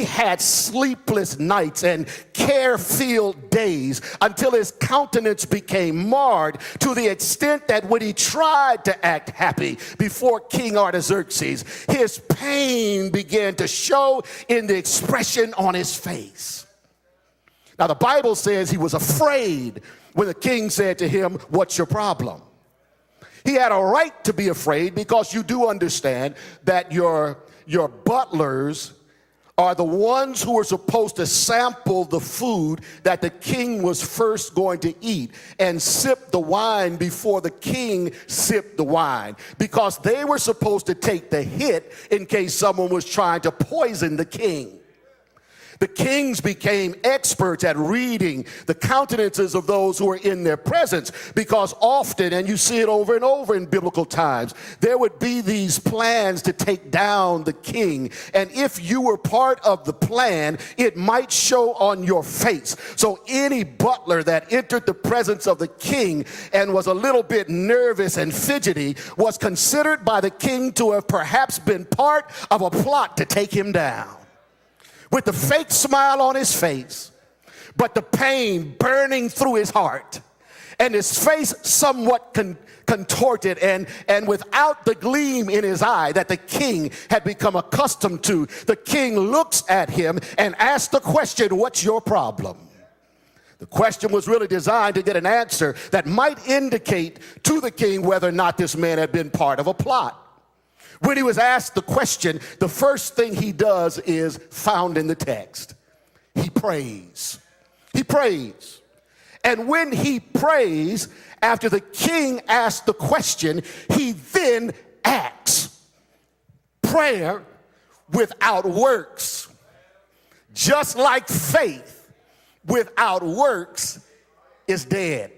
he had sleepless nights and care-filled days until his countenance became marred to the extent that when he tried to act happy before King Artaxerxes, his pain began to show in the expression on his face. Now, the Bible says he was afraid when the king said to him, "What's your problem?" He had a right to be afraid because you do understand that your butlers are the ones who are supposed to sample the food that the king was first going to eat and sip the wine before the king sipped the wine, because they were supposed to take the hit in case someone was trying to poison the king. The kings became experts at reading the countenances of those who were in their presence, because often, and you see it over and over in biblical times, there would be these plans to take down the king. And if you were part of the plan, it might show on your face. So any butler that entered the presence of the king and was a little bit nervous and fidgety was considered by the king to have perhaps been part of a plot to take him down. With the fake smile on his face, but the pain burning through his heart, and his face somewhat contorted and without the gleam in his eye that the king had become accustomed to, the king looks at him and asks the question, "What's your problem?" The question was really designed to get an answer that might indicate to the king whether or not this man had been part of a plot. When he was asked the question, the first thing he does is found in the text. He prays. He prays. And when he prays, after the king asked the question, he then acts. Prayer without works, just like faith without works, is dead.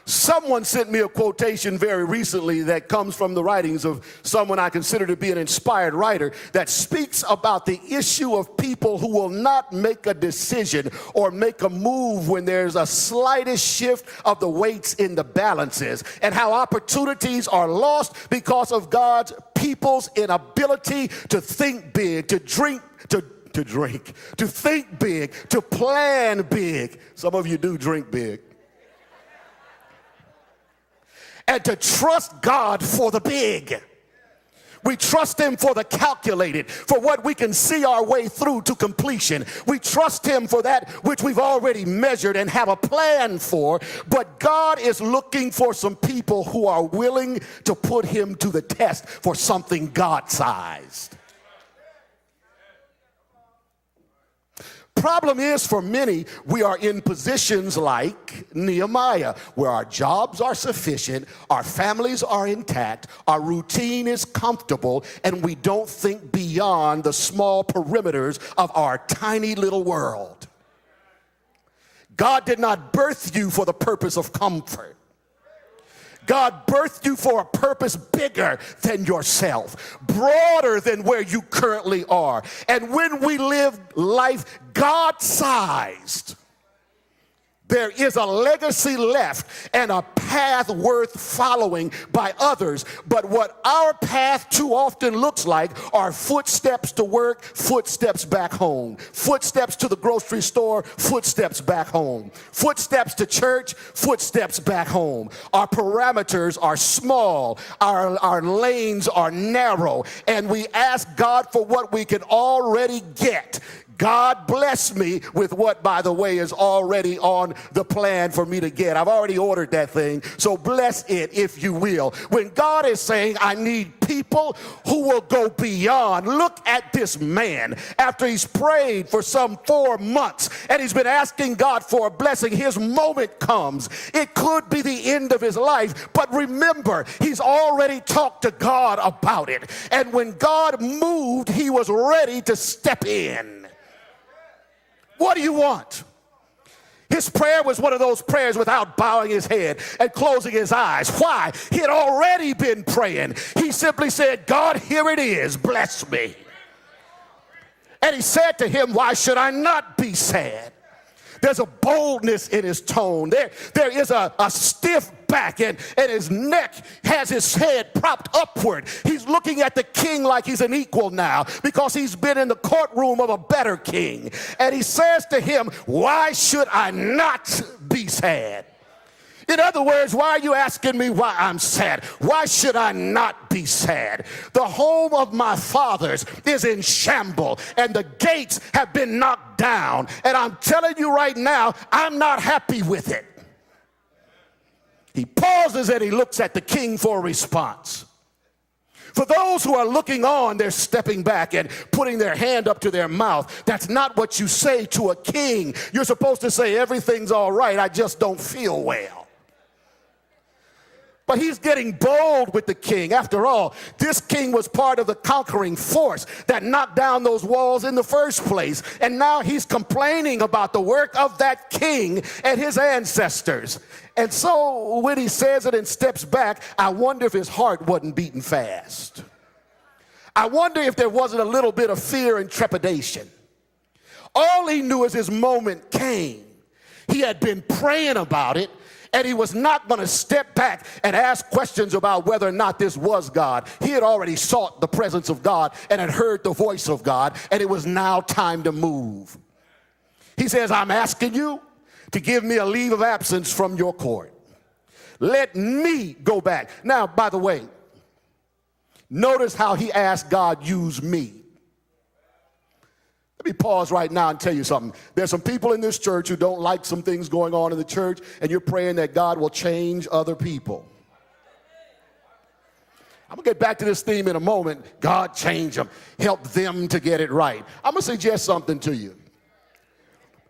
Someone sent me a quotation very recently that comes from the writings of someone I consider to be an inspired writer, that speaks about the issue of people who will not make a decision or make a move when there's a slightest shift of the weights in the balances, and how opportunities are lost because of God's people's inability to think big, to think big, to plan big. Some of you do drink big. And to trust God for the big. We trust him for the calculated, for what we can see our way through to completion. We trust him for that which we've already measured and have a plan for. But God is looking for some people who are willing to put him to the test for something God-sized. Problem is, for many, we are in positions like Nehemiah, where our jobs are sufficient, our families are intact, our routine is comfortable, and we don't think beyond the small perimeters of our tiny little world. God did not birth you for the purpose of comfort. God birthed you for a purpose bigger than yourself, broader than where you currently are. And when we live life God-sized, there is a legacy left and a path worth following by others. But what our path too often looks like are footsteps to work, footsteps back home, footsteps to the grocery store, footsteps back home, footsteps to church, footsteps back home. Our parameters are small, our lanes are narrow, and we ask God for what we can already get. God bless me with what, by the way, is already on the plan for me to get. I've already ordered that thing, so bless it if you will. When God is saying, I need people who will go beyond. Look at this man. After he's prayed for some 4 months and he's been asking God for a blessing, his moment comes. It could be the end of his life, but remember, he's already talked to God about it. And when God moved, he was ready to step in. What do you want? His prayer was one of those prayers without bowing his head and closing his eyes. Why? He had already been praying. He simply said, God, here it is, bless me. And he said to him, why should I not be sad? There's a boldness in his tone. There is a stiff back, and his neck has his head propped upward. He's looking at the king like he's an equal now because he's been in the courtroom of a better king. And he says to him, why should I not be sad? In other words, why are you asking me why I'm sad? Why should I not be sad? The home of my fathers is in shambles, and the gates have been knocked down. And I'm telling you right now, I'm not happy with it. He pauses and he looks at the king for a response. For those who are looking on, they're stepping back and putting their hand up to their mouth. That's not what you say to a king. You're supposed to say, everything's all right, I just don't feel well. But he's getting bold with the king. After all, this king was part of the conquering force that knocked down those walls in the first place. And now he's complaining about the work of that king and his ancestors. And so when he says it and steps back, I wonder if his heart wasn't beating fast. I wonder if there wasn't a little bit of fear and trepidation. All he knew is his moment came. He had been praying about it, and he was not going to step back and ask questions about whether or not this was God. He had already sought the presence of God and had heard the voice of God, and it was now time to move. He says, I'm asking you to give me a leave of absence from your court. Let me go back. Now, by the way, notice how he asked God, use me. Let me pause right now and tell you something. There's some people in this church who don't like some things going on in the church, and you're praying that God will change other people. I'm going to get back to this theme in a moment. God change them. Help them to get it right. I'm going to suggest something to you.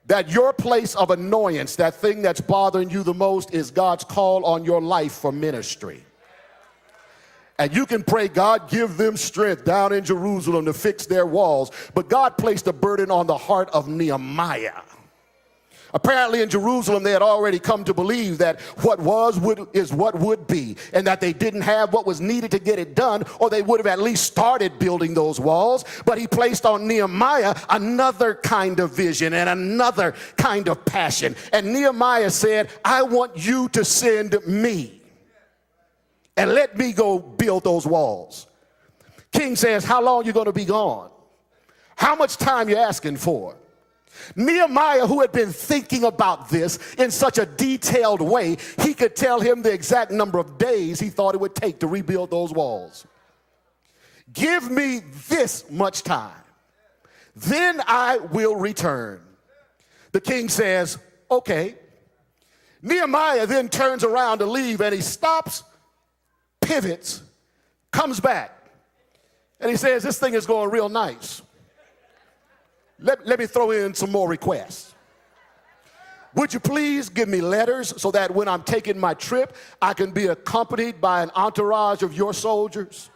That your place of annoyance, that thing that's bothering you the most, is God's call on your life for ministry. And you can pray, God, give them strength down in Jerusalem to fix their walls. But God placed a burden on the heart of Nehemiah. Apparently in Jerusalem, they had already come to believe that what was is what would be, and that they didn't have what was needed to get it done, or they would have at least started building those walls. But he placed on Nehemiah another kind of vision and another kind of passion. And Nehemiah said, I want you to send me and let me go build those walls. King says, how long you going to be gone? How much time you asking for? Nehemiah, who had been thinking about this in such a detailed way, he could tell him the exact number of days he thought it would take to rebuild those walls. Give me this much time, then I will return. The king says, okay. Nehemiah then turns around to leave, and he stops, pivots, comes back, and he says, this thing is going real nice. Let me throw in some more requests. Would you please give me letters so that when I'm taking my trip, I can be accompanied by an entourage of your soldiers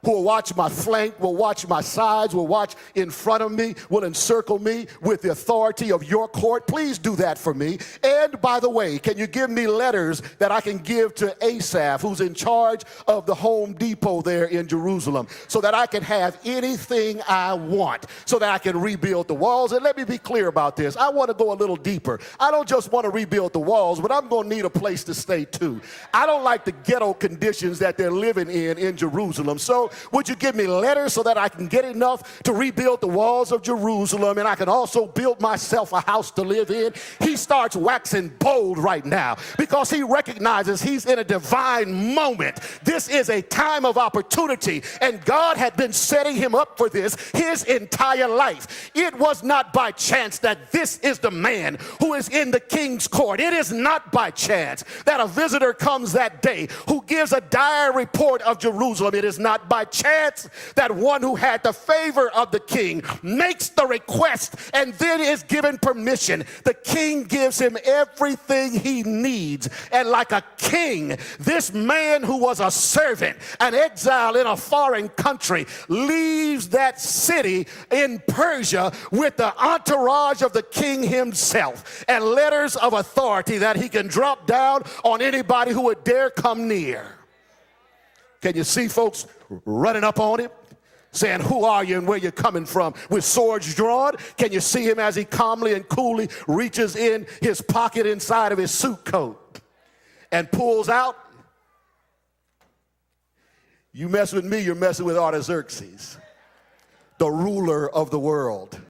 who will watch my flank, will watch my sides, will watch in front of me, will encircle me with the authority of your court. Please do that for me. And by the way, can you give me letters that I can give to Asaph, who's in charge of the Home Depot there in Jerusalem, so that I can have anything I want, so that I can rebuild the walls? And let me be clear about this. I want to go a little deeper. I don't just want to rebuild the walls, but I'm going to need a place to stay too. I don't like the ghetto conditions that they're living in Jerusalem. So would you give me letters so that I can get enough to rebuild the walls of Jerusalem, and I can also build myself a house to live in? He starts waxing bold right now because he recognizes he's in a divine moment. This is a time of opportunity, and God had been setting him up for this his entire life. It was not by chance that this is the man who is in the king's court. It is not by chance that a visitor comes that day who gives a dire report of Jerusalem. It is not by chance that one who had the favor of the king makes the request and then is given permission. The king gives him everything he needs, and like a king, this man who was a servant, an exile in a foreign country, leaves that city in Persia with the entourage of the king himself and letters of authority that he can drop down on anybody who would dare come near. Can you see folks running up on him, saying, who are you and where you're coming from, with swords drawn? Can you see him as he calmly and coolly reaches in his pocket inside of his suit coat and pulls out, you mess with me, you're messing with Artaxerxes, the ruler of the world.